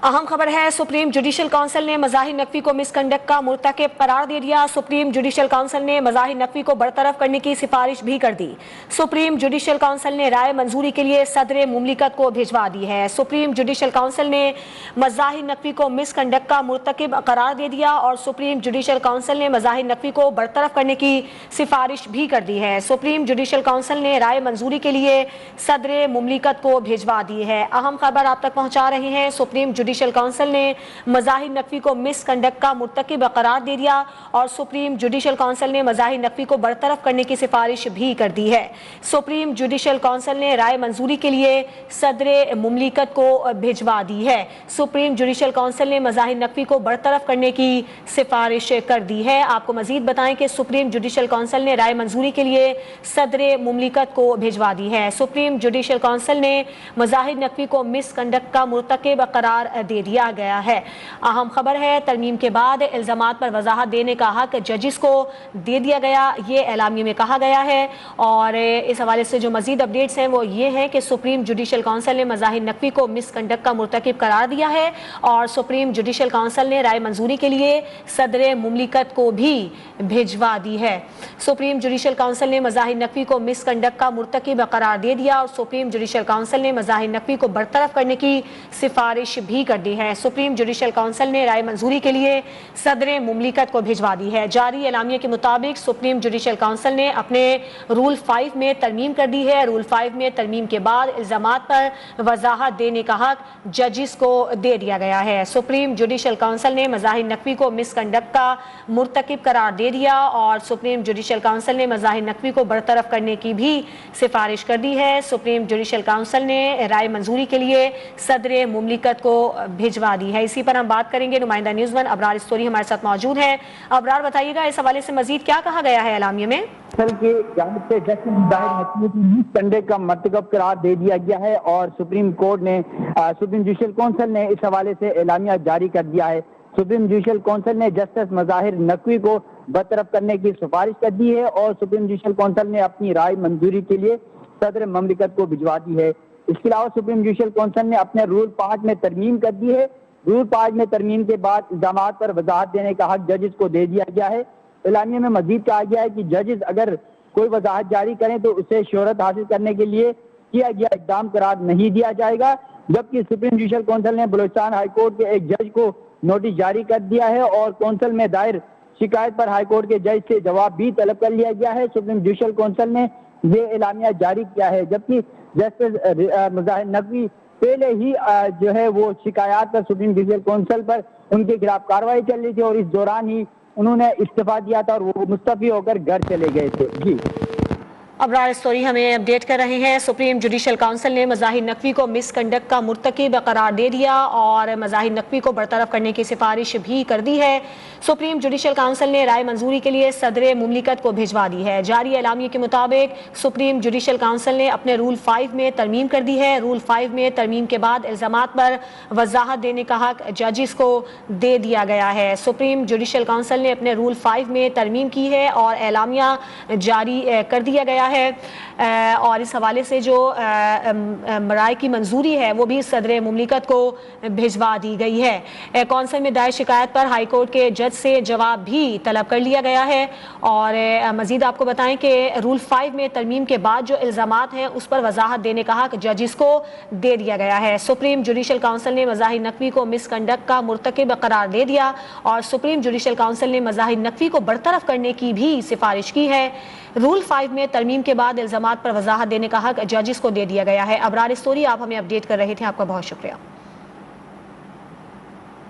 अहम खबर है, सुप्रीम जुडिशल काउंसिल ने मज़ाहिर नकवी को मिसकंडक्ट का मुर्तकिब करार दे दिया। सुप्रीम जुडिशल काउंसिल ने मज़ाहिर नकवी को बरतरफ करने की सिफारिश भी कर दी। सुप्रीम जुडिशल काउंसिल ने राय मंजूरी के लिए सदर मुमलिकत को भिजवा दी है। सुप्रीम जुडिशल काउंसिल ने मज़ाहिर नकवी को मिसकंडक्ट का मुर्तकिब करार दे दिया और सुप्रीम जुडिशल काउंसिल ने मज़ाहिर नकवी को बरतरफ करने की सिफारिश भी कर दी है। सुप्रीम जुडिशल काउंसिल ने राय मंजूरी के लिए सदर मुमलिकत को भिजवा दी है। अहम खबर आप तक पहुंचा रहे हैं। सुप्रीम जुडिशल काउंसिल ने मज़ाहिर नकवी को मिसकंडक्ट का मुर्तकिब करार दे दिया और सुप्रीम जुडिशल काउंसिल ने मज़ाहिर नकवी को बरतरफ करने की सिफारिश भी कर दी है। सुप्रीम जुडिशल काउंसिल ने राय मंजूरी के लिए सदर मुमलिकत को भिजवा दी है। सुप्रीम जुडिशल काउंसिल ने मज़ाहिर नकवी को बरतरफ करने की सिफारिश कर दी है। आपको मजीद बताएं कि सुप्रीम जुडिशल काउंसिल ने राय मंजूरी के लिए सदर मुमलिकत को भिजवा दी है। सुप्रीम जुडिशल काउंसिल ने मज़ाहिर नकवी को मिसकंडक्ट का मुर्तकिब करार दे दिया गया है। अहम खबर है, तरमीम के बाद इल्जामात पर वजाहत देने का हक जजिस को दे दिया गया, ये एलामिया में कहा गया है। और इस हवाले से जो मजीद अपडेट्स हैं वो ये हैं कि सुप्रीम जुडिशल काउंसिल ने मज़ाहिर नकवी को मिसकंडक्ट का मुर्तकिब करार दिया है और सुप्रीम जुडिशल काउंसिल ने राय मंजूरी के लिए सदर मुमलिकत को भी भिजवा दी है। सुप्रीम जुडिशल काउंसिल ने मज़ाहिर नकवी को मिसकंडक्ट का मुर्तकिब करार दे दिया और सुप्रीम जुडिशल काउंसिल ने मज़ाहिर नकवी को बरतरफ करने की सिफारिश भी कर दी है। सुप्रीम जुडिशल काउंसिल ने राय मंजूरी के लिए सदर मुमलिकत को भिजवा दी है। जारी एलामिया के मुताबिक सुप्रीम जुडिशल काउंसिल ने अपने रूल 5 में तरमीम कर दी है। रूल 5 में तरमीम के बाद इल्जामात पर वजाहत देने का हक जजिस को दे दिया गया है। सुप्रीम जुडिशल काउंसिल ने मज़ाहिर नकवी को मिसकंडक्ट का मुर्तकिब करार दे दिया और सुप्रीम जुडिशल काउंसिल ने मज़ाहिर नकवी को बरतरफ करने की भी सिफारिश कर दी है। सुप्रीम जुडिशल काउंसिल ने राय मंजूरी के लिए सदर मुमलिकत को भिजवा दी है। इसी पर हम बात करेंगे। नुमाइंदा न्यूज़ 1 अबरार स्टोरी हमारे साथ मौजूद है। अबरार, बताइएगा इस हवाले से मजीद क्या कहा गया है एलामिया में? के जानिब से जस्टिस मज़ाहिर नकवी को मिसकंडक्ट का मुर्तकिब करार दे दिया गया है और सुप्रीम कोर्ट ने सुप्रीम जुडिशल काउंसिल ने इस हवाले से एलामिया जारी कर दिया है। सुप्रीम जुडिशल काउंसिल ने जस्टिस मज़ाहिर नकवी को बरतरफ करने की सिफारिश कर दी है और सुप्रीम जुडिशल काउंसिल ने अपनी राय मंजूरी के लिए सदर मुमलिकत को भिजवा दी है। इसके अलावा सुप्रीम जुडिशल काउंसिल ने अपने रूल 5 में तरमीम कर दी है। रूल 5 में तरमीम के बाद इल्जामात पर वजाहत देने का हक जजिस को दे दिया गया है। एलामिया में मजीद कहा गया है कि जजिस अगर कोई वजाहत जारी करें तो उसे शोहरत हासिल करने के लिए किया गया इक़दाम करार नहीं दिया जाएगा। जबकि सुप्रीम जुडिशल काउंसिल ने बलूचिस्तान हाई कोर्ट के एक जज को नोटिस जारी कर दिया है और काउंसिल में दायर शिकायत पर हाई कोर्ट के जज से जवाब भी तलब कर लिया गया है। सुप्रीम जुडिशल काउंसिल ने ये एलामिया जारी किया है। जबकि जस्टिस मज़ाहिर नकवी पहले ही जो है वो शिकायत पर सुप्रीम जुडिशल काउंसिल पर उनके खिलाफ कार्रवाई चल रही थी और इस दौरान ही उन्होंने इस्तीफा दिया था और वो मुस्तफी होकर घर चले गए थे। जी, अबरार स्टोरी हमें अपडेट कर रहे हैं। सुप्रीम जुडिशल काउंसिल ने मज़ाहिर नकवी को मिसकंडक्ट का मुर्तकिब करार दे दिया और मज़ाहिर नकवी को बरतरफ करने की सिफारिश भी कर दी है। सुप्रीम जुडिशल काउंसिल ने राय मंजूरी के लिए सदर मुमलिकत को भिजवा दी है। जारी एलामिया के मुताबिक सुप्रीम जुडिशल काउंसिल ने अपने रूल 5 में तरमीम कर दी है। रूल 5 में तरमीम के बाद इल्जामात पर वजाहत देने का हक जजिस को दे दिया गया है। सुप्रीम जुडिशल काउंसिल ने अपने रूल 5 में तरमीम की है और एलामिया जारी कर दिया गया है और इस हवाले से जो राय की मंजूरी है वो भी सदर मुमलिकत को भिजवा दी गई है। काउंसिल में दायर शिकायत पर हाई कोर्ट के जज से जवाब भी तलब कर लिया गया है और मजीद आपको बताएं कि रूल 5 में तरमीम के बाद जो इल्जामात हैं उस पर वजाहत देने का हक जजिस को दे दिया गया है। सुप्रीम जुडिशल काउंसिल ने मज़ाहिर नकवी को मिसकंडक्ट का मुर्तकिब करार दे दिया और सुप्रीम जुडिशल काउंसिल ने मज़ाहिर नकवी को बरतरफ करने की भी सिफारिश की है। रूल 5 में तरमीम के बाद इल्जामात पर वजाहत देने का हक जजिस को दे दिया गया है। अबरार स्टोरी आप हमें अपडेट कर रहे थे, आपका बहुत शुक्रिया।